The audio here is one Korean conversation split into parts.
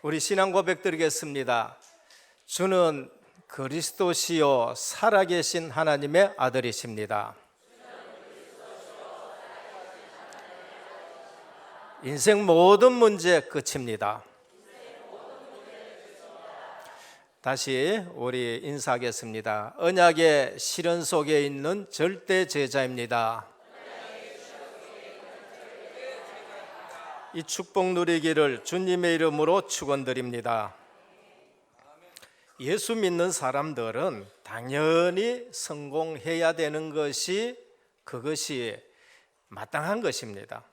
우리 신앙 고백 드리겠습니다. 주는 그리스도시요 살아계신 하나님의 아들이십니다. 인생 모든 문제 끝입니다. 다시 우리 인사하겠습니다. 언약의 실현 속에 있는 절대 제자입니다. 이 축복 누리기를 주님의 이름으로 축원드립니다. 예수 믿는 사람들은 당연히 성공해야 되는 그것이 마땅한 것입니다.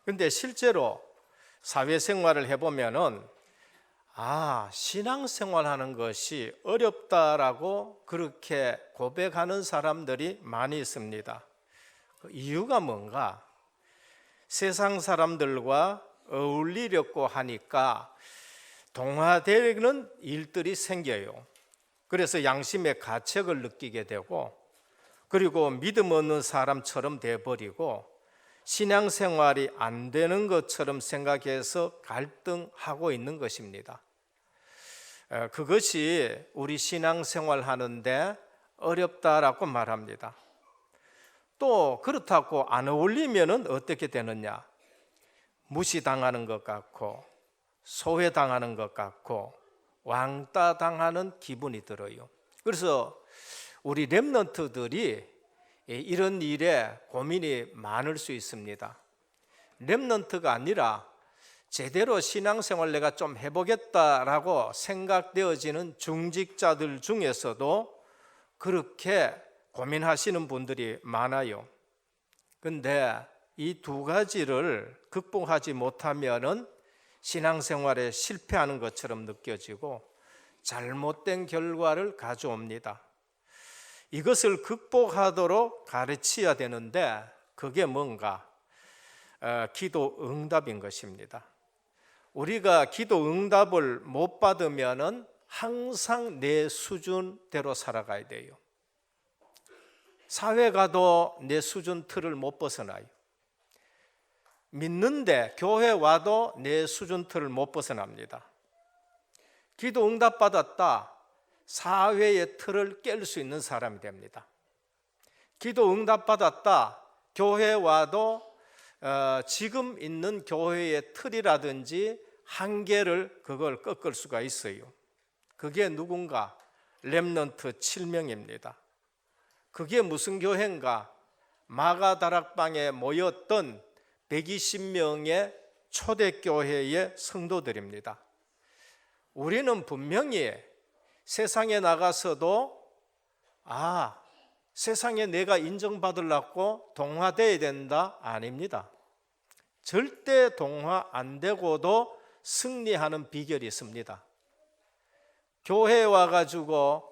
그런데 실제로 사회생활을 해보면은 신앙생활하는 것이 어렵다라고 그렇게 고백하는 사람들이 많이 있습니다. 그 이유가 뭔가? 세상 사람들과 어울리려고 하니까 동화되는 일들이 생겨요. 그래서 양심의 가책을 느끼게 되고, 그리고 믿음 없는 사람처럼 돼버리고 신앙생활이 안 되는 것처럼 생각해서 갈등하고 있는 것입니다. 그것이 우리 신앙생활 하는데 어렵다라고 말합니다. 또 그렇다고 안 어울리면 어떻게 되느냐? 무시당하는 것 같고 소외당하는 것 같고 왕따 당하는 기분이 들어요. 그래서 우리 렘넌트들이 이런 일에 고민이 많을 수 있습니다. 렘넌트가 아니라 제대로 신앙생활 내가 좀 해보겠다라고 생각되어지는 중직자들 중에서도 그렇게 고민하시는 분들이 많아요. 그런데 이 두 가지를 극복하지 못하면은 신앙생활에 실패하는 것처럼 느껴지고 잘못된 결과를 가져옵니다. 이것을 극복하도록 가르쳐야 되는데 그게 뭔가? 기도 응답인 것입니다. 우리가 기도 응답을 못 받으면은 항상 내 수준대로 살아가야 돼요. 사회 가도 내 수준 틀을 못 벗어나요. 믿는데 교회 와도 내 수준 틀을 못 벗어납니다. 기도 응답 받았다, 사회의 틀을 깰 수 있는 사람이 됩니다. 기도 응답 받았다, 교회 와도 지금 있는 교회의 틀이라든지 한계를 그걸 꺾을 수가 있어요. 그게 누군가? 렘넌트 7명입니다. 그게 무슨 교회인가? 마가다락방에 모였던 120명의 초대교회의 성도들입니다. 우리는 분명히 세상에 나가서도 세상에 내가 인정받으려고 동화되어야 된다? 아닙니다. 절대 동화 안 되고도 승리하는 비결이 있습니다. 교회에 와가지고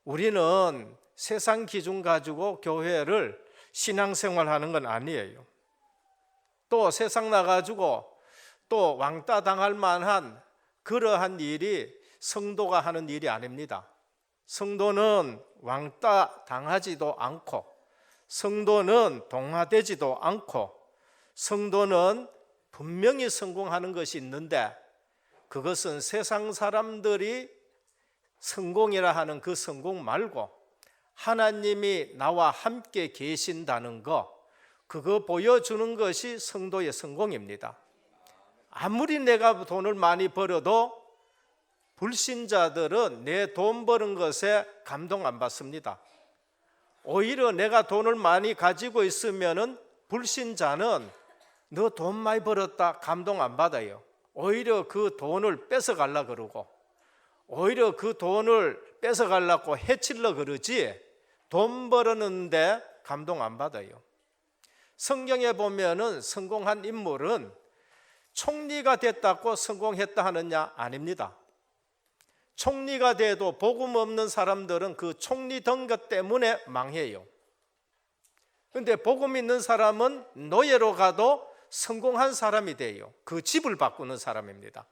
우리는 세상 기준 가지고 교회를 신앙생활하는 건 아니에요. 또 세상 나가지고 또 왕따 당할 만한 그러한 일이 성도가 하는 일이 아닙니다. 성도는 왕따 당하지도 않고, 성도는 동화되지도 않고, 성도는 분명히 성공하는 것이 있는데 그것은 세상 사람들이 성공이라 하는 그 성공 말고 하나님이 나와 함께 계신다는 거, 그거 보여주는 것이 성도의 성공입니다. 아무리 내가 돈을 많이 벌어도 불신자들은 내 돈 버는 것에 감동 안 받습니다. 오히려 내가 돈을 많이 가지고 있으면은 불신자는 너 돈 많이 벌었다 감동 안 받아요. 오히려 그 돈을 뺏어가려고 그러고, 오히려 그 돈을 뺏어가려고 해치려고 그러지 돈 벌었는데 감동 안 받아요. 성경에 보면은 성공한 인물은 총리가 됐다고 성공했다 하느냐? 아닙니다. 총리가 돼도 복음 없는 사람들은 그 총리 된 것 때문에 망해요. 그런데 복음 있는 사람은 노예로 가도 성공한 사람이 돼요. 그 집을 바꾸는 사람입니다.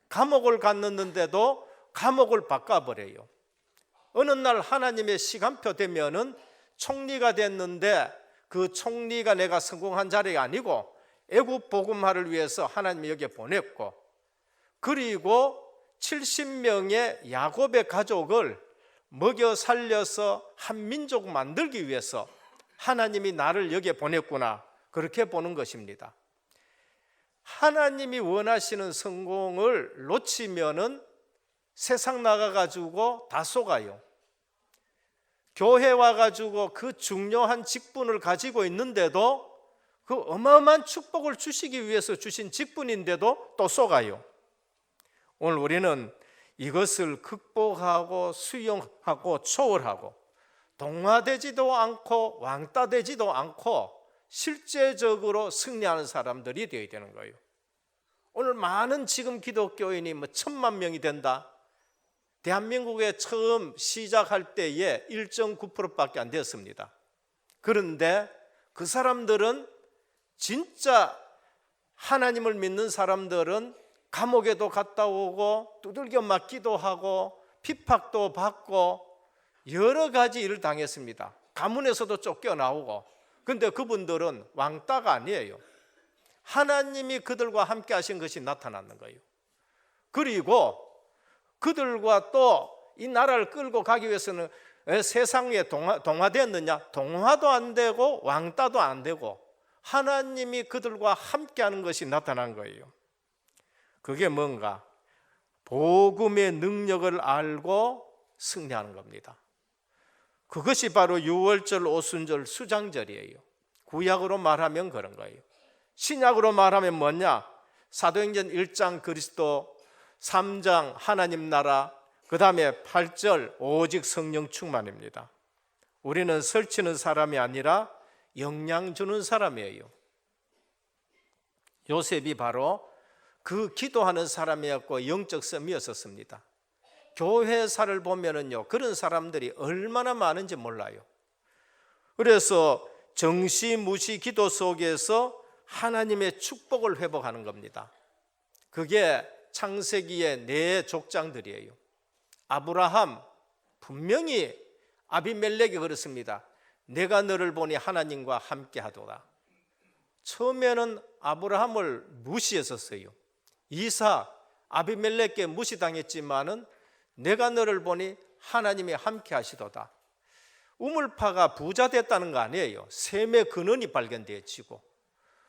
감옥을 갔는데도 감옥을 바꿔버려요. 어느 날 하나님의 시간표 되면은 총리가 됐는데 그 총리가 내가 성공한 자리가 아니고 애국 복음화를 위해서 하나님이 여기에 보냈고, 그리고 70명의 야곱의 가족을 먹여 살려서 한 민족 만들기 위해서 하나님이 나를 여기에 보냈구나, 그렇게 보는 것입니다. 하나님이 원하시는 성공을 놓치면은 세상 나가가지고 다 속아요. 교회 와가지고 그 중요한 직분을 가지고 있는데도, 그 어마어마한 축복을 주시기 위해서 주신 직분인데도 또 속아요. 오늘 우리는 이것을 극복하고 수용하고 초월하고 동화되지도 않고 왕따되지도 않고 실제적으로 승리하는 사람들이 되어야 되는 거예요. 오늘 많은 지금 기독교인이 1,000만 명이 된다. 대한민국에 처음 시작할 때에 1.9%밖에 안 되었습니다. 그런데 그 사람들은, 진짜 하나님을 믿는 사람들은 감옥에도 갔다 오고 두들겨 맞기도 하고 핍박도 받고 여러 가지 일을 당했습니다. 가문에서도 쫓겨나오고. 근데 그분들은 왕따가 아니에요. 하나님이 그들과 함께 하신 것이 나타나는 거예요. 그리고 그들과 또 이 나라를 끌고 가기 위해서는 세상에 동화되었느냐? 동화도 안 되고 왕따도 안 되고 하나님이 그들과 함께 하는 것이 나타난 거예요. 그게 뭔가? 복음의 능력을 알고 승리하는 겁니다. 그것이 바로 유월절, 오순절, 수장절이에요. 구약으로 말하면 그런 거예요. 신약으로 말하면 뭐냐? 사도행전 1장 그리스도, 3장 하나님 나라, 그 다음에 8절 오직 성령 충만입니다. 우리는 설치는 사람이 아니라 영양 주는 사람이에요. 요셉이 바로 그 기도하는 사람이었고 영적 썸이었었습니다. 교회사를 보면은요, 그런 사람들이 얼마나 많은지 몰라요. 그래서 정시무시 기도 속에서 하나님의 축복을 회복하는 겁니다. 그게 창세기의 4족장들이에요. 아브라함, 분명히 아비멜렉이 그렇습니다. 내가 너를 보니 하나님과 함께 하도다. 처음에는 아브라함을 무시했었어요. 이삭, 아비멜렉께 무시당했지만은 내가 너를 보니 하나님이 함께 하시도다. 우물파가 부자 됐다는 거 아니에요. 셈의 근원이 발견되어지고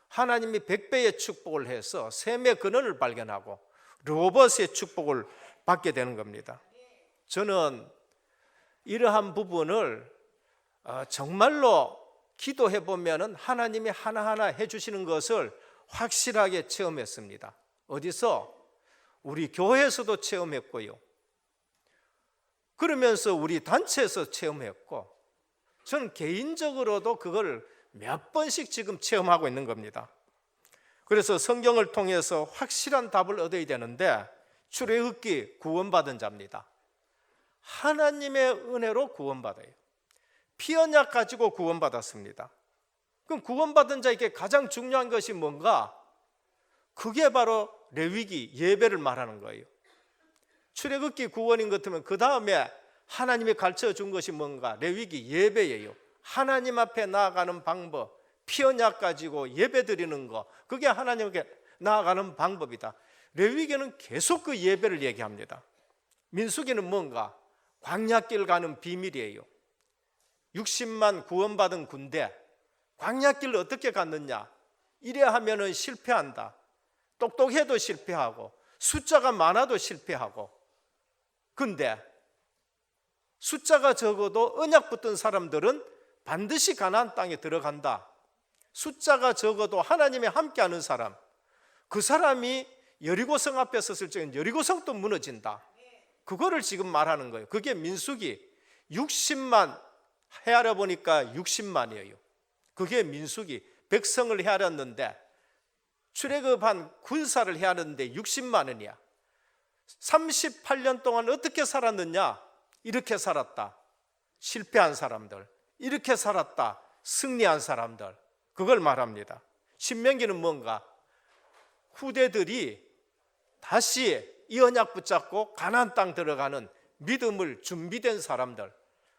하나님이 100배의 축복을 해서 셈의 근원을 발견하고 로봇의 축복을 받게 되는 겁니다. 저는 이러한 부분을 정말로 기도해 보면 하나님이 하나하나 해주시는 것을 확실하게 체험했습니다. 어디서? 우리 교회에서도 체험했고요. 그러면서 우리 단체에서 체험했고, 저는 개인적으로도 그걸 몇 번씩 지금 체험하고 있는 겁니다. 그래서 성경을 통해서 확실한 답을 얻어야 되는데, 출애굽기 구원받은 자입니다. 하나님의 은혜로 구원받아요. 피 언약 가지고 구원받았습니다. 그럼 구원받은 자에게 가장 중요한 것이 뭔가? 그게 바로 레위기, 예배를 말하는 거예요. 출애굽기 구원인 것 같으면 그 다음에 하나님이 가르쳐 준 것이 뭔가? 레위기, 예배예요. 하나님 앞에 나아가는 방법, 피 언약 가지고 예배 드리는 거, 그게 하나님께 나아가는 방법이다. 레위기는 계속 그 예배를 얘기합니다. 민수기는 뭔가? 광야길 가는 비밀이에요. 60만 구원받은 군대, 광야길을 어떻게 갔느냐? 이래 하면은 실패한다. 똑똑해도 실패하고 숫자가 많아도 실패하고. 근데 숫자가 적어도 언약 붙은 사람들은 반드시 가나안 땅에 들어간다. 숫자가 적어도 하나님이 함께하는 사람, 그 사람이 여리고성 앞에 섰을 적엔 여리고성도 무너진다. 그거를 지금 말하는 거예요. 그게 민수기 60만 헤아려 보니까 60만이에요. 그게 민수기 백성을 헤아렸는데, 출애굽한 군사를 헤아렸는데 60만 원이야. 38년 동안 어떻게 살았느냐? 이렇게 살았다. 실패한 사람들. 이렇게 살았다. 승리한 사람들. 그걸 말합니다. 신명기는 뭔가? 후대들이 다시 이 언약 붙잡고 가나안 땅 들어가는 믿음을 준비된 사람들.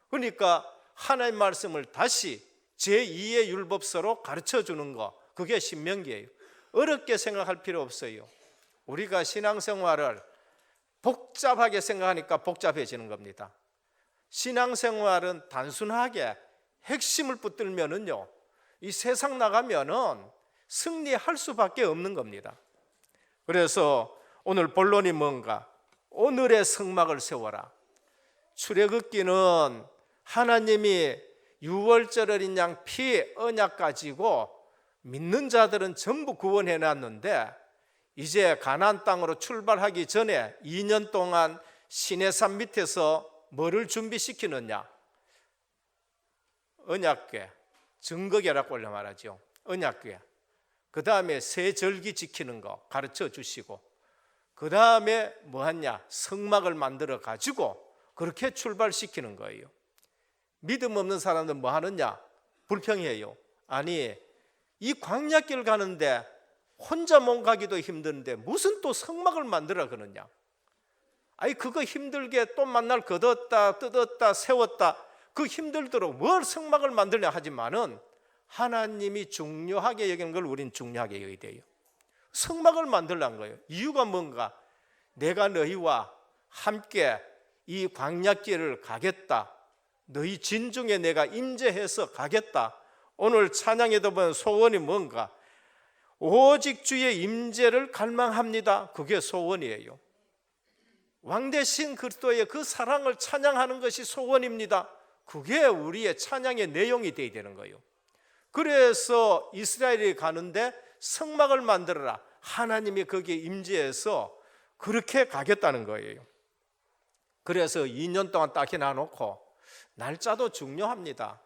그러니까 하나님 말씀을 다시 제2의 율법서로 가르쳐 주는 거, 그게 신명기예요. 어렵게 생각할 필요 없어요. 우리가 신앙생활을 복잡하게 생각하니까 복잡해지는 겁니다. 신앙생활은 단순하게 핵심을 붙들면은요, 이 세상 나가면은 승리할 수밖에 없는 겁니다. 그래서 오늘 본론이 뭔가? 오늘의 성막을 세워라. 출애굽기는 하나님이 유월절 어린 양 피 언약 가지고 믿는 자들은 전부 구원해 놨는데, 이제 가나안 땅으로 출발하기 전에 2년 동안 시내산 밑에서 뭐를 준비시키느냐? 언약궤, 증거궤라고 원래 말하죠. 언약궤. 그 다음에 새 절기 지키는 거 가르쳐 주시고, 그 다음에 뭐 하냐? 성막을 만들어 가지고 그렇게 출발시키는 거예요. 믿음 없는 사람들은 뭐 하느냐? 불평해요. 아니, 이 광야길 가는데 혼자 몸 가기도 힘든데 무슨 또 성막을 만들어 그러냐? 아니, 그거 힘들게 또 만날 걷었다 뜯었다 세웠다 그 힘들도록 뭘 성막을 만들냐 하지만은 하나님이 중요하게 여기는 걸 우린 중요하게 여겨야 돼요. 성막을 만들란 거예요. 이유가 뭔가? 내가 너희와 함께 이 광야길을 가겠다. 너희 진중에 내가 임재해서 가겠다. 오늘 찬양에도 보면 소원이 뭔가? 오직 주의 임재를 갈망합니다. 그게 소원이에요. 왕 대신 그리스도의 그 사랑을 찬양하는 것이 소원입니다. 그게 우리의 찬양의 내용이 되어야 되는 거예요. 그래서 이스라엘이 가는데 성막을 만들어라. 하나님이 거기에 임재해서 그렇게 가겠다는 거예요. 그래서 2년 동안 딱 해놔놓고, 날짜도 중요합니다.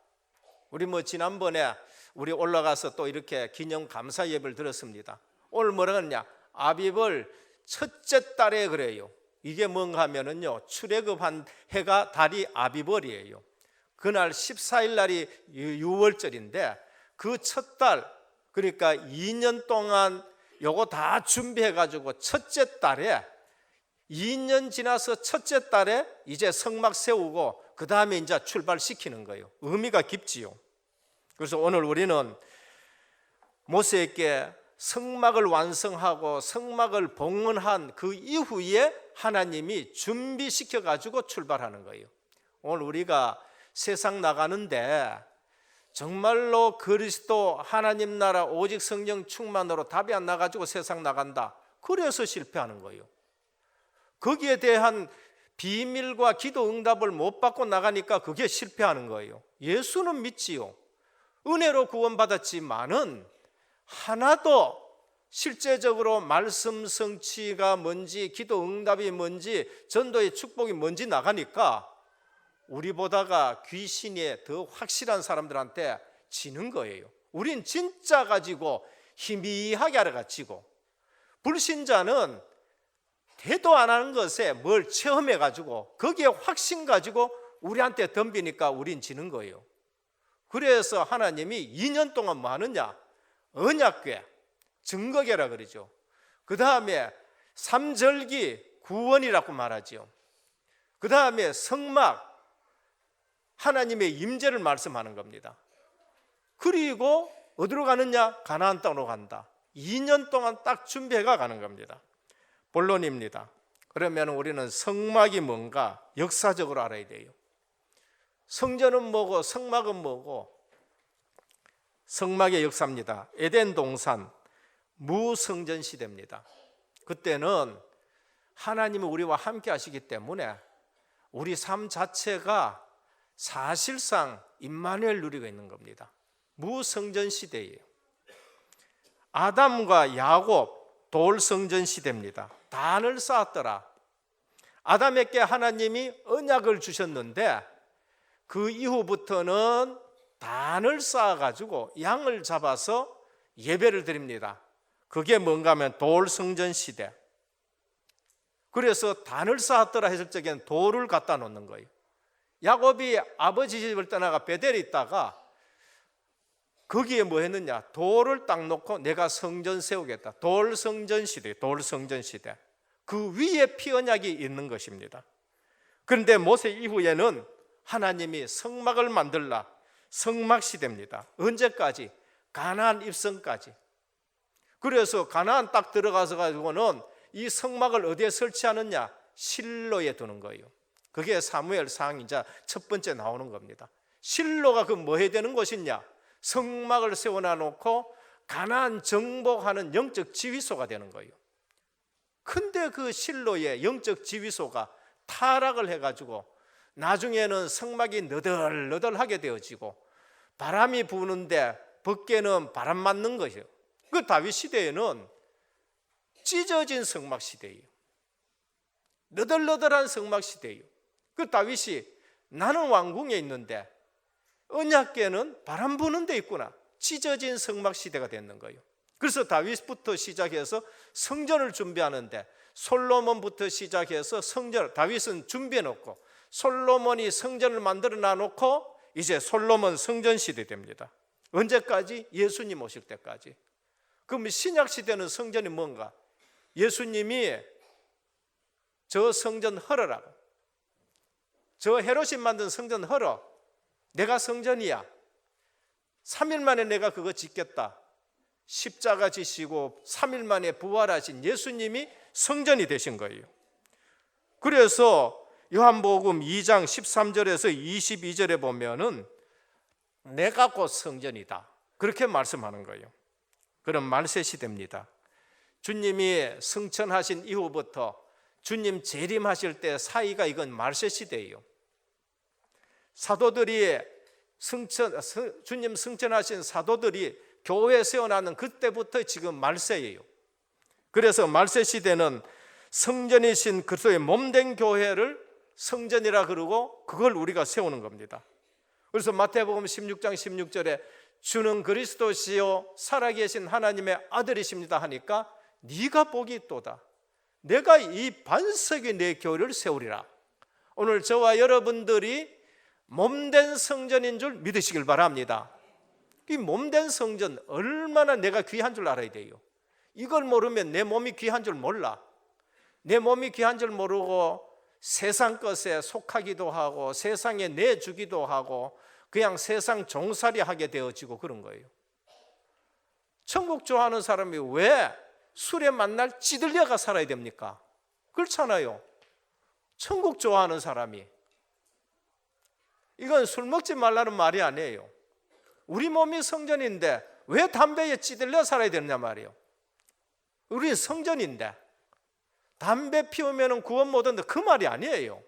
우리 지난번에 우리 올라가서 또 이렇게 기념 감사 예배를 드렸습니다. 오늘 뭐라 그러냐? 아비벌 첫째 달에 그래요. 이게 뭔가 하면은요, 출애굽한 해가 달이 아비벌이에요. 그날 14일 날이 유월절인데 그 첫 달, 그러니까 2년 동안 요거 다 준비해 가지고 첫째 달에, 2년 지나서 첫째 달에 이제 성막 세우고 그 다음에 이제 출발시키는 거예요. 의미가 깊지요. 그래서 오늘 우리는 모세에게 성막을 완성하고 성막을 봉헌한 그 이후에 하나님이 준비시켜 가지고 출발하는 거예요. 오늘 우리가 세상 나가는데 정말로 그리스도 하나님 나라 오직 성령 충만으로 답이 안 나가지고 세상 나간다. 그래서 실패하는 거예요. 거기에 대한 비밀과 기도 응답을 못 받고 나가니까 그게 실패하는 거예요. 예수는 믿지요. 은혜로 구원받았지만은 하나도 실제적으로 말씀 성취가 뭔지, 기도 응답이 뭔지, 전도의 축복이 뭔지 나가니까 우리보다가 귀신이 더 확실한 사람들한테 지는 거예요. 우린 진짜 가지고 희미하게 알아가지고, 불신자는 대도 안 하는 것에 뭘 체험해 가지고 거기에 확신 가지고 우리한테 덤비니까 우린 지는 거예요. 그래서 하나님이 2년 동안 뭐 하느냐? 언약궤, 증거궤라 그러죠. 그 다음에 삼절기, 구원이라고 말하죠. 그 다음에 성막, 하나님의 임재를 말씀하는 겁니다. 그리고 어디로 가느냐? 가나안 땅으로 간다. 2년 동안 딱 준비해가 가는 겁니다. 본론입니다. 그러면 우리는 성막이 뭔가 역사적으로 알아야 돼요. 성전은 뭐고 성막은 뭐고? 성막의 역사입니다. 에덴 동산 무성전 시대입니다. 그때는 하나님이 우리와 함께 하시기 때문에 우리 삶 자체가 사실상 임마누엘 누리고 있는 겁니다. 무성전 시대예요. 아담과 야곱 돌성전 시대입니다. 단을 쌓았더라. 아담에게 하나님이 언약을 주셨는데 그 이후부터는 단을 쌓아가지고 양을 잡아서 예배를 드립니다. 그게 뭔가 하면 돌성전 시대. 그래서 단을 쌓았더라 했을 적에는 돌을 갖다 놓는 거예요. 야곱이 아버지 집을 떠나가 베델에 있다가 거기에 뭐 했느냐? 돌을 딱 놓고 내가 성전 세우겠다. 돌성전 시대, 돌성전 시대. 그 위에 피 언약이 있는 것입니다. 그런데 모세 이후에는 하나님이 성막을 만들라. 성막 시대입니다. 언제까지? 가나안 입성까지. 그래서 가나안 딱 들어가서 가지고는 이 성막을 어디에 설치하느냐? 실로에 두는 거예요. 그게 사무엘상이자 첫 번째 나오는 겁니다. 실로가 그 뭐 해야 되는 곳이냐? 성막을 세워놔 놓고 가나안 정복하는 영적 지휘소가 되는 거예요. 근데 그 실로의 영적 지휘소가 타락을 해가지고 나중에는 성막이 너덜너덜하게 되어지고 바람이 부는데 밖에는 바람 맞는 것이에요. 그 다윗 시대에는 찢어진 성막 시대예요. 너덜너덜한 성막 시대예요. 그 다윗이 나는 왕궁에 있는데 언약궤는 바람 부는 데 있구나. 찢어진 성막 시대가 됐는 거예요. 그래서 다윗부터 시작해서 성전을 준비하는데 솔로몬부터 시작해서 성전, 다윗은 준비해 놓고 솔로몬이 성전을 만들어 놔놓고 이제 솔로몬 성전 시대 됩니다. 언제까지? 예수님 오실 때까지. 그럼 신약 시대는 성전이 뭔가? 예수님이 저 성전 헐어라고, 저 헤롯이 만든 성전 헐어, 내가 성전이야, 3일 만에 내가 그거 짓겠다. 십자가 지시고 3일 만에 부활하신 예수님이 성전이 되신 거예요. 그래서 요한복음 2장 13절에서 22절에 보면은 내가 곧 성전이다, 그렇게 말씀하는 거예요. 그럼 말세 시대입니다. 주님이 승천하신 이후부터 주님 재림하실 때 사이가 이건 말세 시대예요. 사도들이 주님 승천하신 사도들이 교회 세워나는 그때부터 지금 말세예요. 그래서 말세 시대는 성전이신 그리스도의 몸된 교회를 성전이라 그러고 그걸 우리가 세우는 겁니다. 그래서 마태복음 16장 16절에 주는 그리스도시요 살아계신 하나님의 아들이십니다 하니까 네가 복이 있도다. 내가 이 반석이 내 교회를 세우리라. 오늘 저와 여러분들이 몸된 성전인 줄 믿으시길 바랍니다. 이 몸된 성전 얼마나 내가 귀한 줄 알아야 돼요. 이걸 모르면 내 몸이 귀한 줄 몰라. 내 몸이 귀한 줄 모르고 세상 것에 속하기도 하고 세상에 내주기도 하고 그냥 세상 종살이 하게 되어지고 그런 거예요. 천국 좋아하는 사람이 왜 술에 만날 찌들려가 살아야 됩니까? 그렇잖아요. 천국 좋아하는 사람이, 이건 술 먹지 말라는 말이 아니에요. 우리 몸이 성전인데 왜 담배에 찌들려 살아야 되느냐 말이에요. 우리는 성전인데 담배 피우면 구원 못 얻는다, 그 말이 아니에요.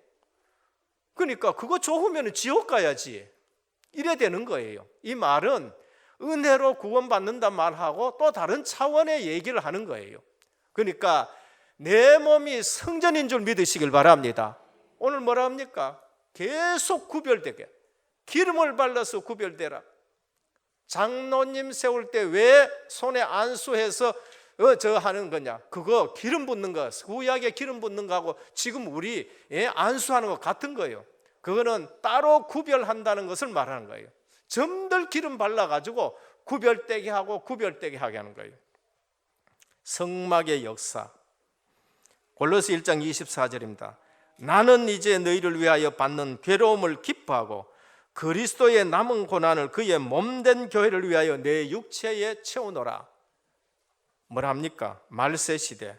그러니까 그거 좋으면 지옥 가야지, 이래 되는 거예요. 이 말은 은혜로 구원받는다 말하고 또 다른 차원의 얘기를 하는 거예요. 그러니까 내 몸이 성전인 줄 믿으시길 바랍니다. 오늘 뭐라 합니까? 계속 구별되게 기름을 발라서 구별되라. 장로님 세울 때 왜 손에 안수해서 저 하는 거냐? 그거 기름 붓는 거, 구약에 기름 붓는 거하고 지금 우리 안수하는 거 같은 거예요. 그거는 따로 구별한다는 것을 말하는 거예요. 점들 기름 발라가지고 구별되게 하고 구별되게 하게 하는 거예요. 성막의 역사, 골로새 1장 24절입니다. 나는 이제 너희를 위하여 받는 괴로움을 기뻐하고 그리스도의 남은 고난을 그의 몸된 교회를 위하여 내 육체에 채우노라. 뭘 합니까? 말세 시대.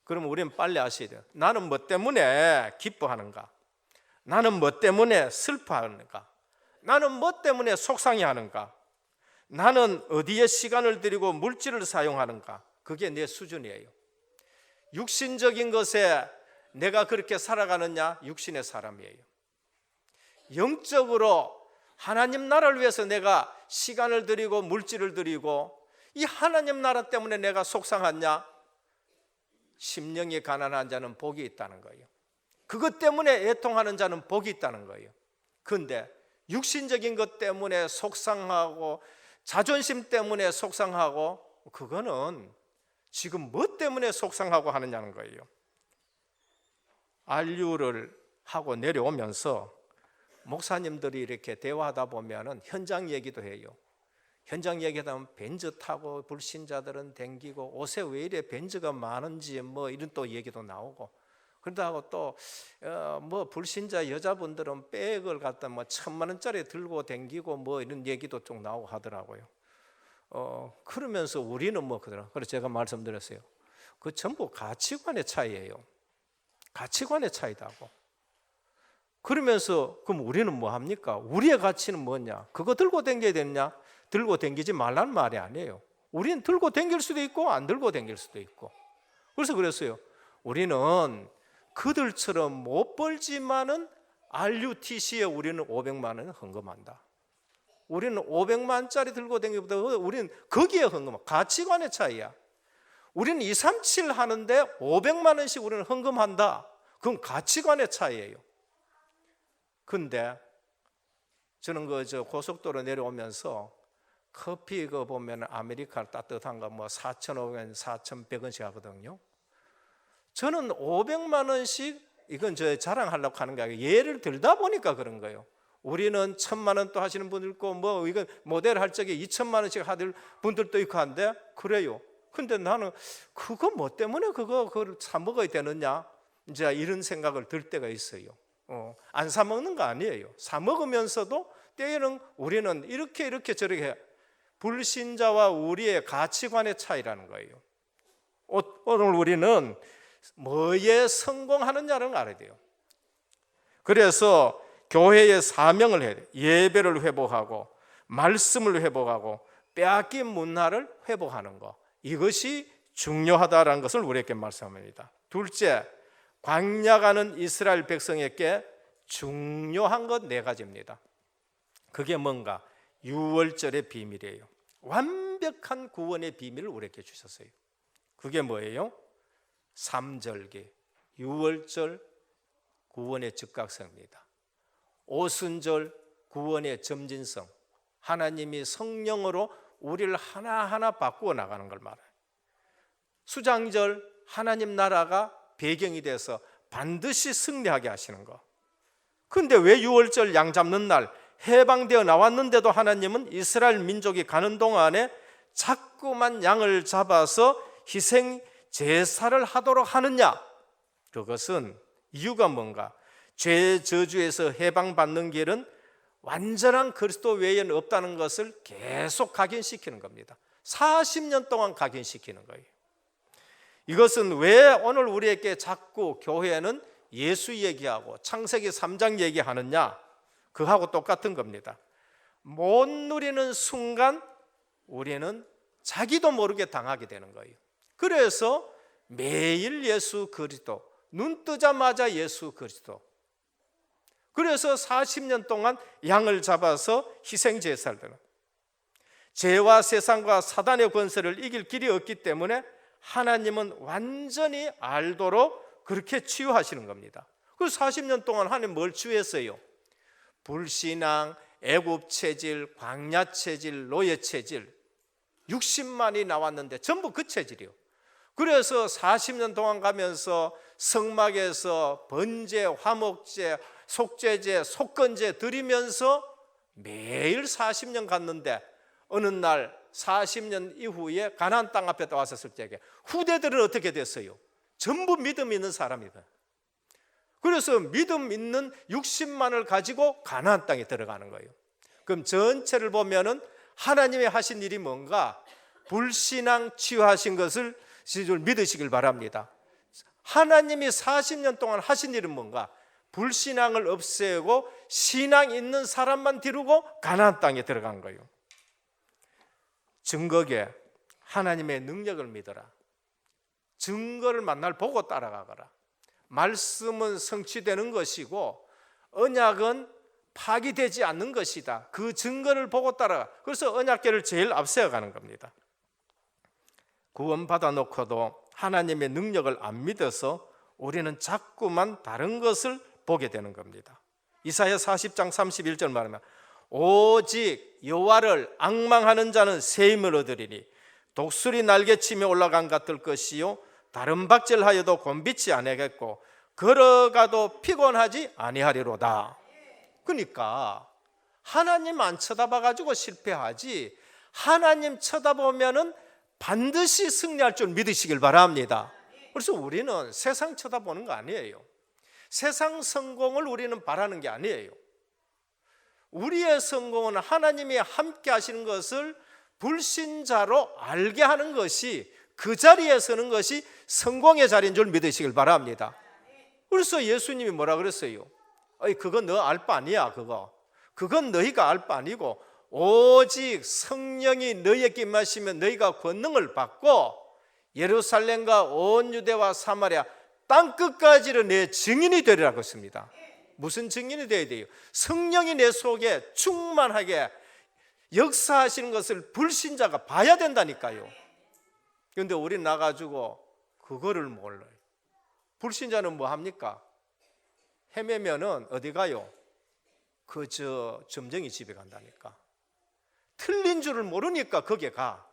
그럼 우리는 빨리 아셔야 돼요. 나는 뭐 때문에 기뻐하는가? 나는 뭐 때문에 슬퍼하는가? 나는 뭐 때문에 속상해하는가? 나는 어디에 시간을 들이고 물질을 사용하는가? 그게 내 수준이에요. 육신적인 것에 내가 그렇게 살아가느냐? 육신의 사람이에요. 영적으로 하나님 나라를 위해서 내가 시간을 들이고 물질을 들이고 이 하나님 나라 때문에 내가 속상하냐? 심령이 가난한 자는 복이 있다는 거예요. 그것 때문에 애통하는 자는 복이 있다는 거예요. 그런데 육신적인 것 때문에 속상하고 자존심 때문에 속상하고, 그거는 지금 뭐 때문에 속상하고 하느냐는 거예요. 안류를 하고 내려오면서 목사님들이 이렇게 대화하다 보면은 현장 얘기도 해요. 현장 얘기하다 보면 벤츠 타고 불신자들은 댕기고 옷에 왜 이래 벤츠가 많은지 뭐 이런 또 얘기도 나오고, 그러다가 또 뭐 불신자 여자분들은 백을 갖다 뭐 1,000만 원짜리 들고 댕기고 뭐 이런 얘기도 좀 나오고 하더라고요. 그러면서 우리는 뭐 그러더라. 그래서 제가 말씀드렸어요. 그 전부 가치관의 차이예요. 가치관의 차이다고. 그러면서 그럼 우리는 뭐 합니까? 우리의 가치는 뭐냐? 그거 들고 다녀야 되느냐? 들고 다니지 말라는 말이 아니에요. 우리는 들고 다닐 수도 있고 안 들고 다닐 수도 있고. 그래서 그랬어요. 우리는 그들처럼 못 벌지만은 RUTC에 우리는 500만 원 헌금한다. 우리는 500만짜리 들고 다니기보다 우리는 거기에 헌금한다. 가치관의 차이야. 우리는 237 하는데 500만 원씩 우리는 헌금한다. 그건 가치관의 차이예요. 근데 저는 고속도로 내려오면서 커피 보면 아메리카노 따뜻한 거 4,500원, 4,100원씩 하거든요. 저는 500만 원씩 이건 자랑하려고 하는 게 아니고 예를 들다 보니까 그런 거예요. 우리는 1,000만 원 또 하시는 분들 있고 이건 모델 할 적에 2,000만 원씩 하는 분들도 있고 한데 그래요. 근데 나는 그거 뭐 때문에 그걸 사 먹어야 되느냐? 이제 이런 생각을 들 때가 있어요. 안 사 먹는 거 아니에요. 사 먹으면서도 때에는 우리는 이렇게 저렇게 불신자와 우리의 가치관의 차이라는 거예요. 오늘 우리는 뭐에 성공하느냐를 알아야 돼요. 그래서 교회의 사명을 해야 돼요. 예배를 회복하고 말씀을 회복하고 빼앗긴 문화를 회복하는 것, 이것이 중요하다라는 것을 우리에게 말씀합니다. 둘째, 광야 가는 이스라엘 백성에게 중요한 것 4가지입니다. 그게 뭔가? 유월절의 비밀이에요. 완벽한 구원의 비밀을 우리에게 주셨어요. 그게 뭐예요? 삼절기, 유월절 구원의 즉각성입니다. 오순절 구원의 점진성, 하나님이 성령으로 우리를 하나하나 바꾸어 나가는 걸 말해요. 수장절, 하나님 나라가 배경이 돼서 반드시 승리하게 하시는 거. 근데 왜 유월절 양 잡는 날 해방되어 나왔는데도 하나님은 이스라엘 민족이 가는 동안에 자꾸만 양을 잡아서 희생 제사를 하도록 하느냐? 그것은 이유가 뭔가? 죄 저주에서 해방받는 길은 완전한 그리스도 외에는 없다는 것을 계속 각인시키는 겁니다. 40년 동안 각인시키는 거예요. 이것은 왜 오늘 우리에게 자꾸 교회는 예수 얘기하고 창세기 3장 얘기하느냐? 그하고 똑같은 겁니다. 못 누리는 순간 우리는 자기도 모르게 당하게 되는 거예요. 그래서 매일 예수 그리스도, 눈 뜨자마자 예수 그리스도. 그래서 40년 동안 양을 잡아서 희생 제사를 드는, 죄와 세상과 사단의 권세를 이길 길이 없기 때문에 하나님은 완전히 알도록 그렇게 치유하시는 겁니다. 그래서 40년 동안 하나님 뭘 치유했어요? 불신앙, 애굽 체질, 광야 체질, 노예 체질 60만이 나왔는데 전부 그 체질이요. 그래서 40년 동안 가면서 성막에서 번제, 화목제, 속죄제, 속건제 드리면서 매일 40년 갔는데 어느 날 40년 이후에 가나안 땅 앞에 왔었을 때에 후대들은 어떻게 됐어요? 전부 믿음 있는 사람이다. 그래서 믿음 있는 60만을 가지고 가나안 땅에 들어가는 거예요. 그럼 전체를 보면은 하나님이 하신 일이 뭔가? 불신앙 치유하신 것을 믿으시길 바랍니다. 하나님이 40년 동안 하신 일은 뭔가? 불신앙을 없애고 신앙 있는 사람만 데리고 가나안 땅에 들어간 거예요. 증거게 하나님의 능력을 믿어라. 증거를 만날 보고 따라가거라. 말씀은 성취되는 것이고 언약은 파기되지 않는 것이다. 그 증거를 보고 따라가. 그래서 언약궤를 제일 앞세워 가는 겁니다. 구원받아 놓고도 하나님의 능력을 안 믿어서 우리는 자꾸만 다른 것을 보게 되는 겁니다. 이사야 40장 31절 말하면 오직 여호와를 앙망하는 자는 새 힘을 얻으리니 독수리 날개치며 올라간 같을 것이요 다른 박질하여도 곤비치 아니하겠고 걸어가도 피곤하지 아니하리로다. 그러니까 하나님 안 쳐다봐 가지고 실패하지, 하나님 쳐다보면은 반드시 승리할 줄 믿으시길 바랍니다. 그래서 우리는 세상 쳐다보는 거 아니에요. 세상 성공을 우리는 바라는 게 아니에요. 우리의 성공은 하나님이 함께 하시는 것을 불신자로 알게 하는 것이 그 자리에 서는 것이 성공의 자리인 줄 믿으시길 바랍니다. 그래서 예수님이 뭐라 그랬어요? 그건 너 알 바 아니야. 그건 너희가 알 바 아니고 오직 성령이 너희에게 임하시면 너희가 권능을 받고 예루살렘과 온 유대와 사마리아 땅끝까지는 내 증인이 되리라고 했습니다. 무슨 증인이 되어야 돼요? 성령이 내 속에 충만하게 역사하시는 것을 불신자가 봐야 된다니까요. 그런데 우리는 나가지고 그거를 몰라요. 불신자는 뭐 합니까? 헤매면은 어디 가요? 점쟁이 집에 간다니까. 틀린 줄을 모르니까 거기에 가.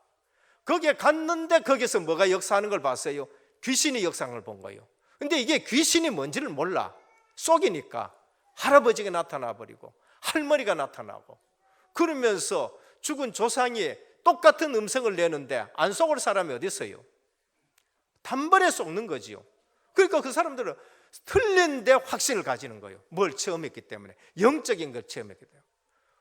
거기에 갔는데 거기서 뭐가 역사하는 걸 봤어요? 귀신이 역사하는 걸 본 거예요. 근데 이게 귀신이 뭔지를 몰라. 속이니까 할아버지가 나타나 버리고 할머니가 나타나고 그러면서 죽은 조상이 똑같은 음성을 내는데 안 속을 사람이 어디 있어요? 단번에 속는 거지요. 그러니까 그 사람들은 틀린데 확신을 가지는 거예요. 뭘 체험했기 때문에, 영적인 걸 체험했기 때문에.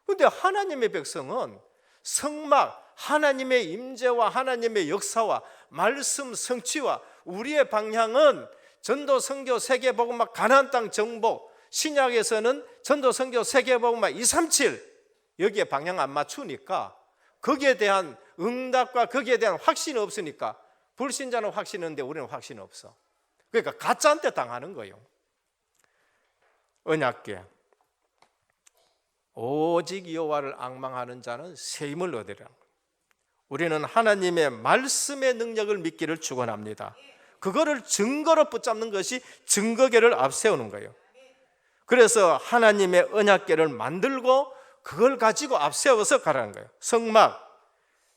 그런데 하나님의 백성은 성막, 하나님의 임재와 하나님의 역사와 말씀 성취와 우리의 방향은 전도 선교 세계복음화 가나안 땅 정복, 신약에서는 전도 선교 세계복음화 237 여기에 방향 안 맞추니까 거기에 대한 응답과 거기에 대한 확신이 없으니까 불신자는 확신이 있는데 우리는 확신이 없어. 그러니까 가짜한테 당하는 거예요. 언약궤 오직 여호와를 앙망하는 자는 새 힘을 얻으리라. 우리는 하나님의 말씀의 능력을 믿기를 축원합니다. 그거를 증거로 붙잡는 것이 증거궤를 앞세우는 거예요. 그래서 하나님의 언약궤를 만들고 그걸 가지고 앞세워서 가라는 거예요. 성막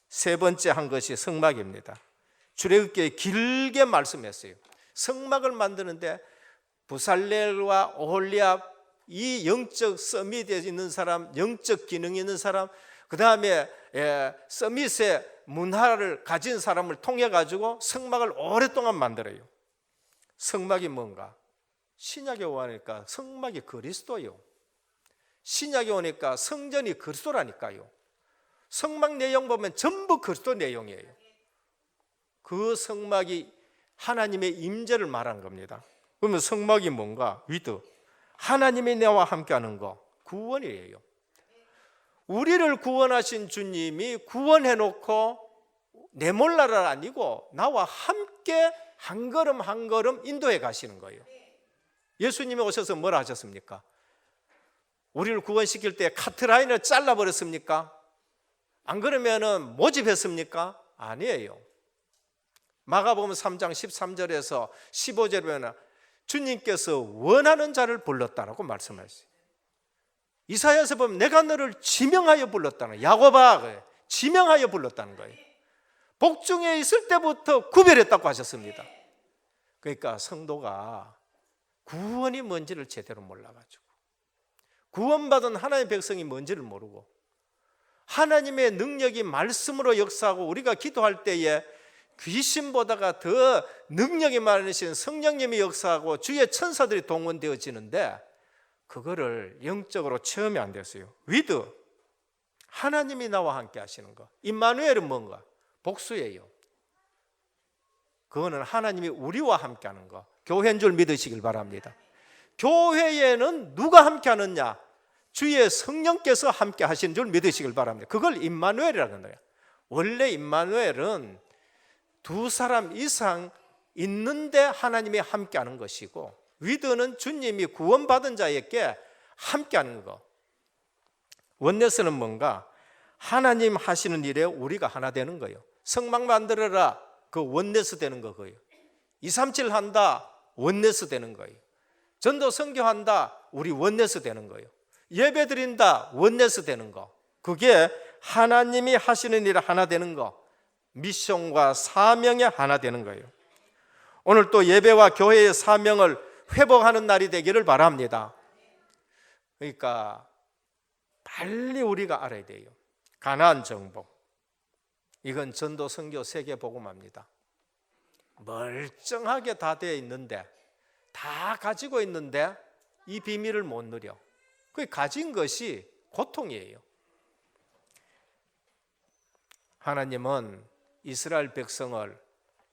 세 번째 한 것이 성막입니다. 출애굽기에 길게 말씀했어요. 성막을 만드는데 부살렐과 오홀리압 이 영적 서밋에 있는 사람, 영적 기능이 있는 사람, 그 다음에 서밋의 문화를 가진 사람을 통해 가지고 성막을 오랫동안 만들어요. 성막이 뭔가? 신약에 오니까 성막이 그리스도예요. 신약에 오니까 성전이 그리스도라니까요. 성막 내용 보면 전부 그리스도 내용이에요. 그 성막이 하나님의 임재를 말한 겁니다. 그러면 성막이 뭔가? 위드, 하나님이 내와 함께하는 거, 구원이에요. 우리를 구원하신 주님이 구원해놓고 내 몰라라 아니고 나와 함께 한 걸음 한 걸음 인도해 가시는 거예요. 예수님이 오셔서 뭐라 하셨습니까? 우리를 구원시킬 때 카트라인을 잘라버렸습니까? 안 그러면은 모집했습니까? 아니에요. 마가복음 3장 13절에서 15절에 보면 주님께서 원하는 자를 불렀다라고 말씀하셨어요. 이사야서 보면 내가 너를 지명하여 불렀다는 거예요. 야곱아, 지명하여 불렀다는 거예요. 복중에 있을 때부터 구별했다고 하셨습니다. 그러니까 성도가 구원이 뭔지를 제대로 몰라가지고, 구원받은 하나님의 백성이 뭔지를 모르고, 하나님의 능력이 말씀으로 역사하고 우리가 기도할 때에 귀신보다가 더 능력이 많으신 성령님이 역사하고 주의 천사들이 동원되어지는데 그거를 영적으로 체험이 안 됐어요. 위드, 하나님이 나와 함께 하시는 거. 임마누엘은 뭔가? 복수예요. 그거는 하나님이 우리와 함께 하는 거. 교회인 줄 믿으시길 바랍니다. 교회에는 누가 함께 하느냐? 주의 성령께서 함께 하시는 줄 믿으시길 바랍니다. 그걸 임마누엘이라는 거예요. 원래 임마누엘은 두 사람 이상 있는데 하나님이 함께 하는 것이고, 위드는 주님이 구원받은 자에게 함께 하는 거. 원네스는 뭔가? 하나님 하시는 일에 우리가 하나 되는 거예요. 성막 만들어라, 그 원네스 되는 거예요. 237 한다, 원네스 되는 거예요. 전도 선교한다, 우리 원네스 되는 거예요. 예배 드린다, 원네스 되는 거. 그게 하나님이 하시는 일에 하나 되는 거, 미션과 사명에 하나 되는 거예요. 오늘 또 예배와 교회의 사명을 회복하는 날이 되기를 바랍니다. 그러니까 빨리 우리가 알아야 돼요. 가나안 정복, 이건 전도 선교 세계 복음화입니다. 멀쩡하게 다 되어 있는데, 다 가지고 있는데 이 비밀을 못 누려. 그 가진 것이 고통이에요. 하나님은 이스라엘 백성을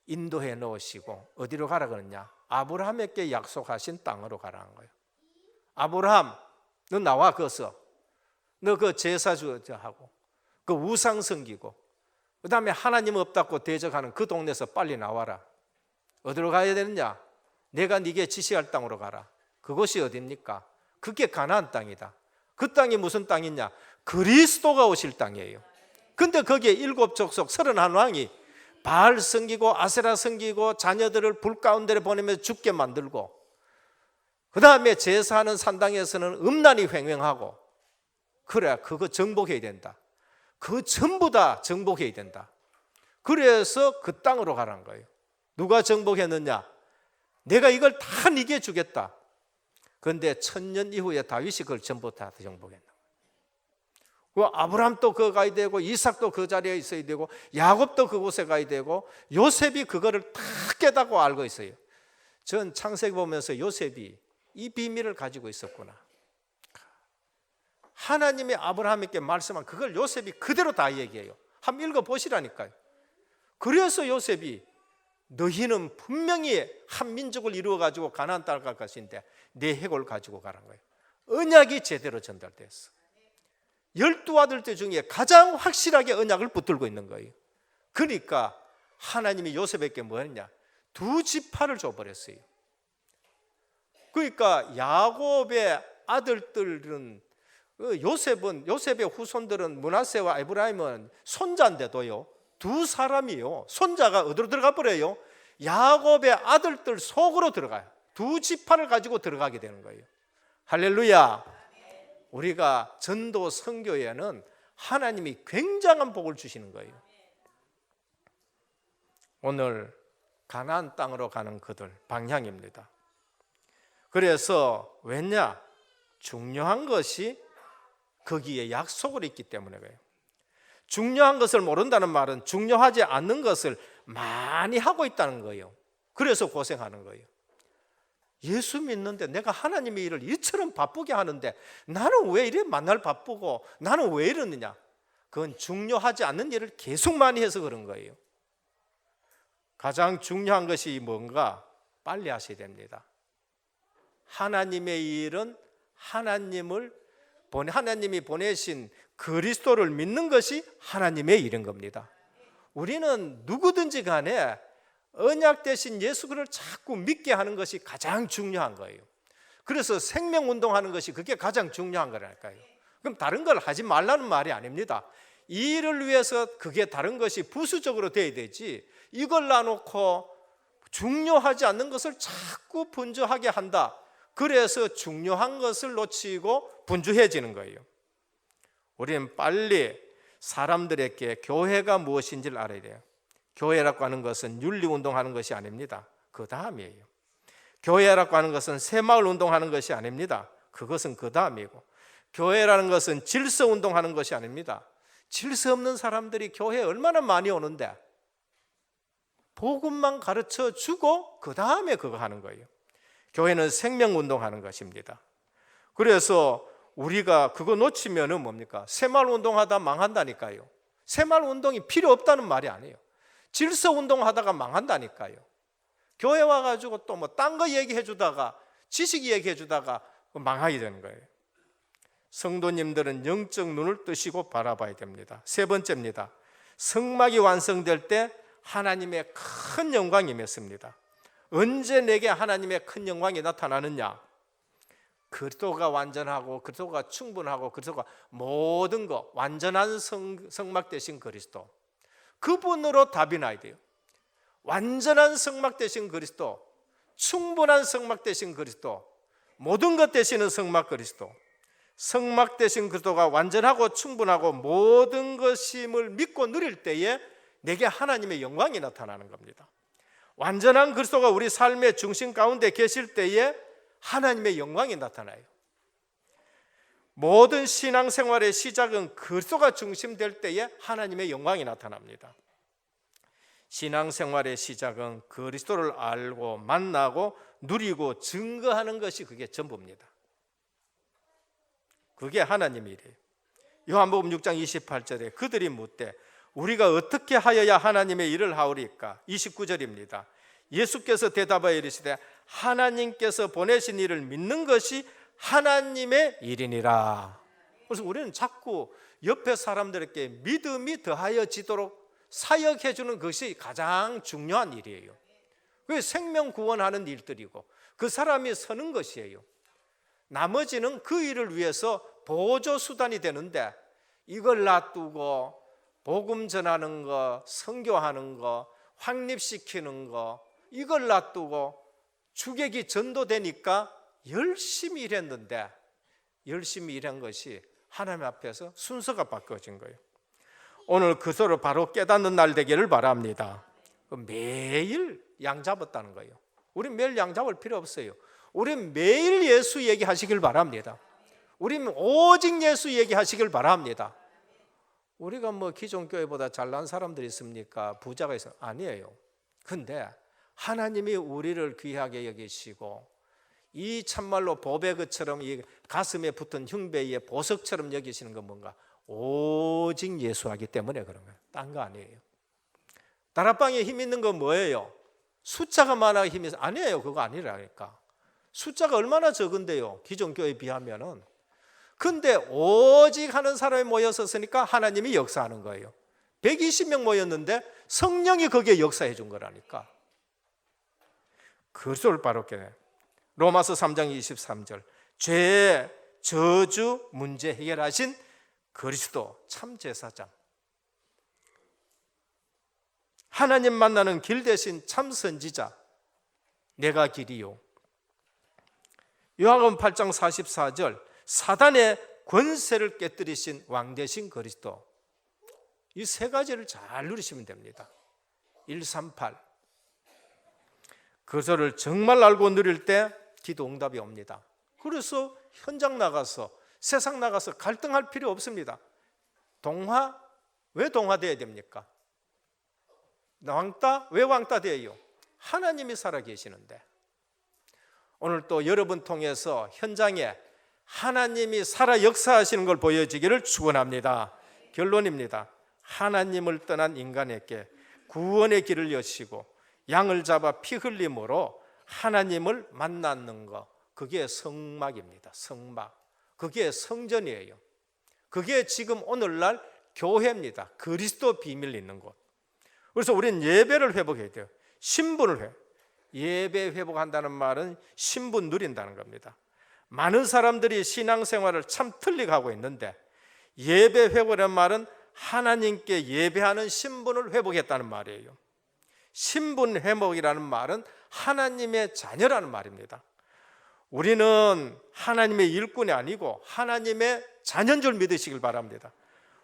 인도해 넣으시고 어디로 가라 그러냐? 아브라함에게 약속하신 땅으로 가라는 거예요. 아브라함, 너 나와 거기서. 너 그 제사주 하고 그 우상 섬기고 그 다음에 하나님 없다고 대적하는 그 동네에서 빨리 나와라. 어디로 가야 되느냐? 내가 네게 지시할 땅으로 가라. 그곳이 어디입니까? 그게 가나안 땅이다. 그 땅이 무슨 땅이냐? 그리스도가 오실 땅이에요. 근데 거기에 7족속 31왕이 바알 섬기고 아세라 섬기고 자녀들을 불 가운데 보내면서 죽게 만들고 그 다음에 제사하는 산당에서는 음란이 횡행하고 그래 그거 정복해야 된다. 그거 전부 다 정복해야 된다. 그래서 그 땅으로 가라는 거예요. 누가 정복했느냐? 내가 이걸 다 네게 주겠다. 그런데 1000년 이후에 다윗이 그걸 전부 다 정복했다. 아브라함도 그 가야 되고 이삭도 그 자리에 있어야 되고 야곱도 그곳에 가야 되고 요셉이 그거를 다 깨닫고 알고 있어요. 전 창세기 보면서 요셉이 이 비밀을 가지고 있었구나. 하나님이 아브라함에게 말씀한 그걸 요셉이 그대로 다 얘기해요. 한번 읽어보시라니까요. 그래서 요셉이 너희는 분명히 한 민족을 이루어가지고 가나안 땅을 갈 것인데 내 해골 가지고 가라는 거예요. 언약이 제대로 전달됐어. 12아들들 중에 가장 확실하게 언약을 붙들고 있는 거예요. 그러니까 하나님이 요셉에게 뭐 했냐? 2지파를 줘버렸어요. 그러니까 야곱의 아들들은 요셉의 후손들은 므낫세와 에브라임은 손자인데도요 2사람이요 손자가 어디로 들어가 버려요? 야곱의 아들들 속으로 들어가요. 2지파를 가지고 들어가게 되는 거예요. 할렐루야. 우리가 전도 선교에는 하나님이 굉장한 복을 주시는 거예요. 오늘 가나안 땅으로 가는 그들 방향입니다. 그래서 왜냐? 중요한 것이 거기에 약속을 있기 때문에 그래요. 중요한 것을 모른다는 말은 중요하지 않는 것을 많이 하고 있다는 거예요. 그래서 고생하는 거예요. 예수 믿는데 내가 하나님의 일을 이처럼 바쁘게 하는데 나는 왜 이래 만날 바쁘고 나는 왜 이러느냐? 그건 중요하지 않는 일을 계속 많이 해서 그런 거예요. 가장 중요한 것이 뭔가? 빨리 하셔야 됩니다. 하나님의 일은 하나님이 보내신 그리스도를 믿는 것이 하나님의 일인 겁니다. 우리는 누구든지 간에 언약 대신 예수 그리스도를 자꾸 믿게 하는 것이 가장 중요한 거예요. 그래서 생명운동하는 것이 그게 가장 중요한 거라니까요. 그럼 다른 걸 하지 말라는 말이 아닙니다. 이 일을 위해서 그게 다른 것이 부수적으로 돼야 되지 이걸 놔놓고 중요하지 않는 것을 자꾸 분주하게 한다. 그래서 중요한 것을 놓치고 분주해지는 거예요. 우리는 빨리 사람들에게 교회가 무엇인지를 알아야 돼요. 교회라고 하는 것은 윤리운동하는 것이 아닙니다. 그 다음이에요. 교회라고 하는 것은 새마을 운동하는 것이 아닙니다. 그것은 그 다음이고 교회라는 것은 질서운동하는 것이 아닙니다. 질서 없는 사람들이 교회에 얼마나 많이 오는데 복음만 가르쳐 주고 그 다음에 그거 하는 거예요. 교회는 생명운동하는 것입니다. 그래서 우리가 그거 놓치면은 뭡니까? 새마을 운동하다 망한다니까요. 새마을 운동이 필요 없다는 말이 아니에요. 질서 운동하다가 망한다니까요. 교회 와가지고 또 뭐 딴 거 얘기해 주다가 지식 얘기해 주다가 망하게 되는 거예요. 성도님들은 영적 눈을 뜨시고 바라봐야 됩니다. 세 번째입니다. 성막이 완성될 때 하나님의 큰 영광이 임했습니다. 언제 내게 하나님의 큰 영광이 나타나느냐? 그리스도가 완전하고 그리스도가 충분하고 그리스도가 모든 것 완전한 성막 되신 그리스도 그분으로 답이 나야 돼요. 완전한 성막 되신 그리스도, 충분한 성막 되신 그리스도, 모든 것 되시는 성막 그리스도, 성막 되신 그리스도가 완전하고 충분하고 모든 것임을 믿고 누릴 때에 내게 하나님의 영광이 나타나는 겁니다. 완전한 그리스도가 우리 삶의 중심 가운데 계실 때에 하나님의 영광이 나타나요. 모든 신앙생활의 시작은 그리스도가 중심될 때에 하나님의 영광이 나타납니다. 신앙생활의 시작은 그리스도를 알고 만나고 누리고 증거하는 것이 그게 전부입니다. 그게 하나님의 일이에요. 요한복음 6장 28절에 그들이 묻되 우리가 어떻게 하여야 하나님의 일을 하오리까? 29절입니다. 예수께서 대답하여 이르시되 하나님께서 보내신 일을 믿는 것이 하나님의 일이니라. 그래서 우리는 자꾸 옆에 사람들에게 믿음이 더하여지도록 사역해 주는 것이 가장 중요한 일이에요. 그게 생명 구원하는 일들이고 그 사람이 서는 것이에요. 나머지는 그 일을 위해서 보조 수단이 되는데 이걸 놔두고 복음 전하는 거, 선교하는 거, 확립시키는 거 이걸 놔두고 주객이 전도되니까 열심히 일했는데 열심히 일한 것이 하나님 앞에서 순서가 바뀌어진 거예요. 오늘 그것을 바로 깨닫는 날 되기를 바랍니다. 매일 양 잡았다는 거예요. 우리 매일 양 잡을 필요 없어요. 우리 매일 예수 얘기하시길 바랍니다. 우리는 오직 예수 얘기하시길 바랍니다. 우리가 뭐 기존 교회보다 잘난 사람들이 있습니까? 부자가 있어? 아니에요. 근데 하나님이 우리를 귀하게 여기시고 이 참말로 보배그처럼 이 가슴에 붙은 흉배의 보석처럼 여기시는 건 뭔가? 오직 예수하기 때문에 그런 거예요. 딴 거 아니에요. 다락방에 힘 있는 건 뭐예요? 숫자가 많아 힘이 아니에요. 그거 아니라니까. 숫자가 얼마나 적은데요, 기존 교회에 비하면은. 근데 오직 하는 사람이 모였었으니까 하나님이 역사하는 거예요. 120명 모였는데 성령이 거기에 역사해 준 거라니까. 그것을 바로 깨네. 로마서 3장 23절. 죄의 저주 문제 해결하신 그리스도 참 제사장. 하나님 만나는 길 대신 참 선지자. 내가 길이요. 요한복음 8장 44절. 사단의 권세를 깨뜨리신 왕 대신 그리스도. 이 세 가지를 잘 누리시면 됩니다. 138. 그것을 정말 알고 누릴 때 기도 응답이 옵니다. 그래서 현장 나가서 세상 나가서 갈등할 필요 없습니다. 동화? 왜 동화되어야 됩니까? 왕따? 왜 왕따 되어요? 하나님이 살아계시는데. 오늘 또 여러분 통해서 현장에 하나님이 살아 역사하시는 걸 보여지기를 축원합니다. 결론입니다. 하나님을 떠난 인간에게 구원의 길을 여시고 양을 잡아 피 흘림으로 하나님을 만나는 것, 그게 성막입니다. 성막. 그게 성전이에요. 그게 지금 오늘날 교회입니다. 그리스도 비밀 있는 곳. 그래서 우리는 예배를 회복해야 돼요. 신분을 예배 회복한다는 말은 신분 누린다는 겁니다. 많은 사람들이 신앙생활을 참 틀리게 하고 있는데 예배 회복이라는 말은 하나님께 예배하는 신분을 회복했다는 말이에요. 신분 회복이라는 말은 하나님의 자녀라는 말입니다. 우리는 하나님의 일꾼이 아니고 하나님의 자녀인 줄 믿으시길 바랍니다.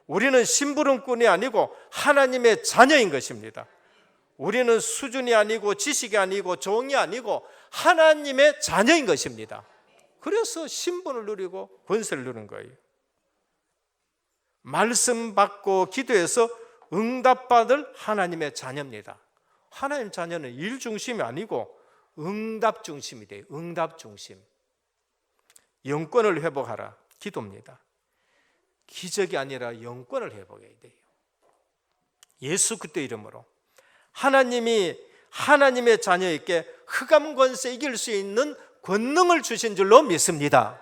우리는 심부름꾼이 아니고 하나님의 자녀인 것입니다. 우리는 수준이 아니고 지식이 아니고 종이 아니고 하나님의 자녀인 것입니다. 그래서 신분을 누리고 권세를 누리는 거예요. 말씀 받고 기도해서 응답받을 하나님의 자녀입니다. 하나님 자녀는 일 중심이 아니고 응답 중심이 돼요. 응답 중심. 영권을 회복하라. 기도입니다. 기적이 아니라 영권을 회복해야 돼요. 예수 그리스도 이름으로 하나님이 하나님의 자녀에게 흑암 권세 이길 수 있는 권능을 주신 줄로 믿습니다.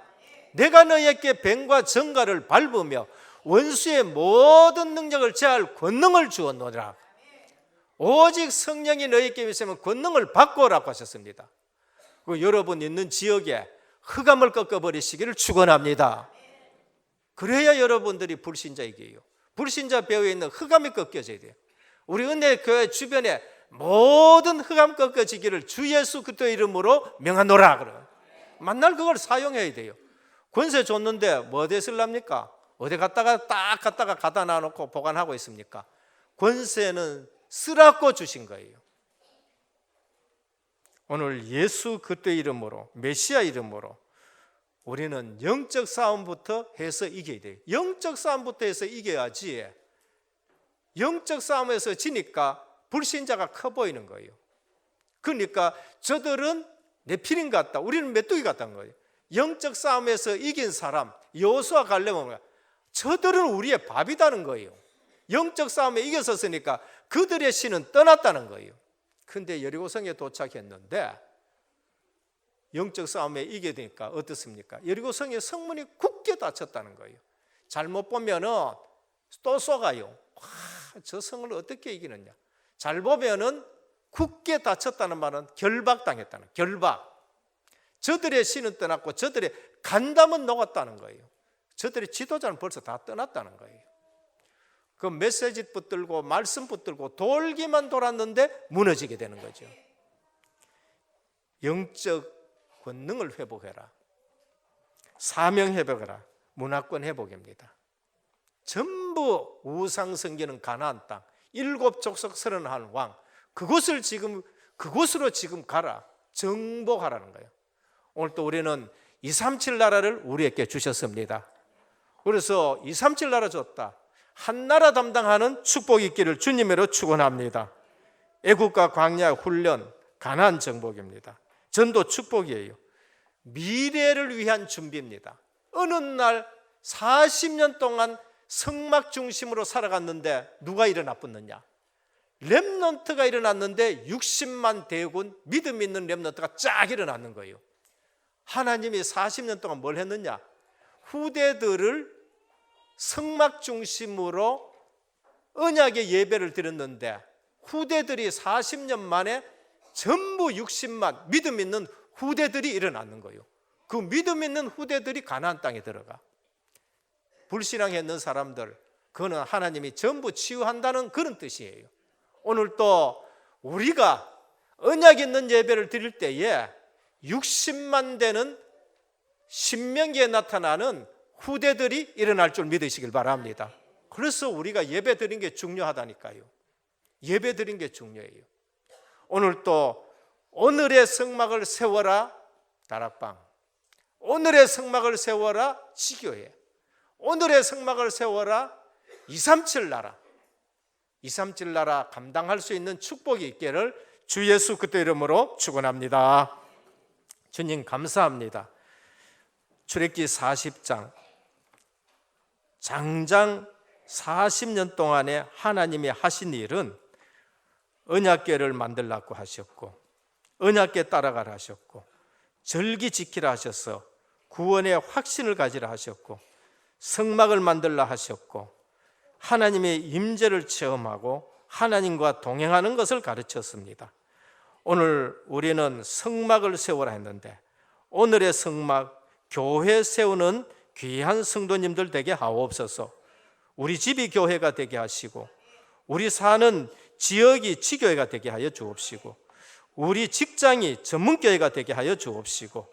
내가 너희에게 뱀과 정갈을 밟으며 원수의 모든 능력을 제할 권능을 주었노라. 오직 성령이 너희에게 있으면 권능을 받고 오라고 하셨습니다. 여러분 있는 지역에 흑암을 꺾어버리시기를 축원합니다. 그래야 여러분들이 불신자이게요. 불신자 배후에 있는 흑암이 꺾여져야 돼요. 우리 은혜교회 주변에 모든 흑암 꺾어지기를 주 예수 그리스도 이름으로 명하노라. 그래요. 만날 그걸 사용해야 돼요. 권세 줬는데 뭐 어디에 쓸랍니까? 어디 갔다가 딱 갔다가 갖다 놔놓고 보관하고 있습니까? 권세는 쓰라고 주신 거예요. 오늘 예수 그리스도 이름으로 메시아 이름으로 우리는 영적 싸움부터 해서 이겨야 돼요. 영적 싸움부터 해서 이겨야지. 영적 싸움에서 지니까 불신자가 커 보이는 거예요. 그러니까 저들은 네피림 같다, 우리는 메뚜기 같다는 거예요. 영적 싸움에서 이긴 사람, 여호수아 갈렙은 저들은 우리의 밥이다는 거예요. 영적 싸움에 이겼었으니까 그들의 신은 떠났다는 거예요. 근데 여리고성에 도착했는데 영적 싸움에 이게 되니까 어떻습니까? 여리고성의 성문이 굳게 닫혔다는 거예요. 잘못 보면은 또 쏘가요. 와, 저 성을 어떻게 이기느냐. 잘 보면은 굳게 닫혔다는 말은 결박당했다는, 결박. 저들의 신은 떠났고 저들의 간담은 녹았다는 거예요. 저들의 지도자는 벌써 다 떠났다는 거예요. 그 메시지 붙들고 말씀 붙들고 돌기만 돌았는데 무너지게 되는 거죠. 영적 권능을 회복해라. 사명 회복해라. 문화권 회복입니다. 전부 우상 섬기는 가나안 땅, 7족속 31왕, 그곳으로 지금 가라. 정복하라는 거예요. 오늘 또 우리는 237 나라를 우리에게 주셨습니다. 그래서 237 나라 줬다. 한 나라 담당하는 축복이 있기를 주님으로 축원합니다. 애국과 광야 훈련, 가나안 정복입니다. 전도 축복이에요. 미래를 위한 준비입니다. 어느 날 40년 동안 성막 중심으로 살아갔는데 누가 일어났느냐? 렘넌트가 일어났는데 60만 대군, 믿음 있는 렘넌트가 쫙 일어났는 거예요. 하나님이 40년 동안 뭘 했느냐? 후대들을 성막 중심으로 언약의 예배를 드렸는데 후대들이 40년 만에 전부 60만 믿음 있는 후대들이 일어났는 거예요. 그 믿음 있는 후대들이 가나안 땅에 들어가. 불신앙했는 사람들, 그거는 하나님이 전부 치유한다는 그런 뜻이에요. 오늘 또 우리가 언약 있는 예배를 드릴 때에 60만 되는 신명기에 나타나는 후대들이 일어날 줄 믿으시길 바랍니다. 그래서 우리가 예배 드린 게 중요하다니까요. 예배 드린 게 중요해요. 오늘 또 오늘의 성막을 세워라 다락방, 오늘의 성막을 세워라 지교회, 오늘의 성막을 세워라 237 나라, 237 나라 감당할 수 있는 축복이 있기를 주 예수 그리스도 이름으로 축원합니다. 주님 감사합니다. 출애굽기 40장 장장 40년 동안에 하나님이 하신 일은 언약궤를 만들라고 하셨고 언약궤 따라가라 하셨고 절기 지키라 하셔서 구원의 확신을 가지라 하셨고 성막을 만들라 하셨고 하나님의 임재를 체험하고 하나님과 동행하는 것을 가르쳤습니다. 오늘 우리는 성막을 세우라 했는데 오늘의 성막, 교회 세우는 귀한 성도님들 되게 하옵소서. 우리 집이 교회가 되게 하시고 우리 사는 지역이 지교회가 되게 하여 주옵시고 우리 직장이 전문교회가 되게 하여 주옵시고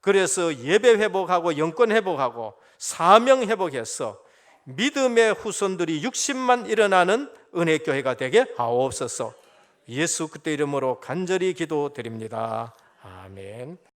그래서 예배 회복하고 영권 회복하고 사명 회복해서 믿음의 후손들이 60만 일어나는 은혜교회가 되게 하옵소서. 예수 그리스도 이름으로 간절히 기도드립니다. 아멘.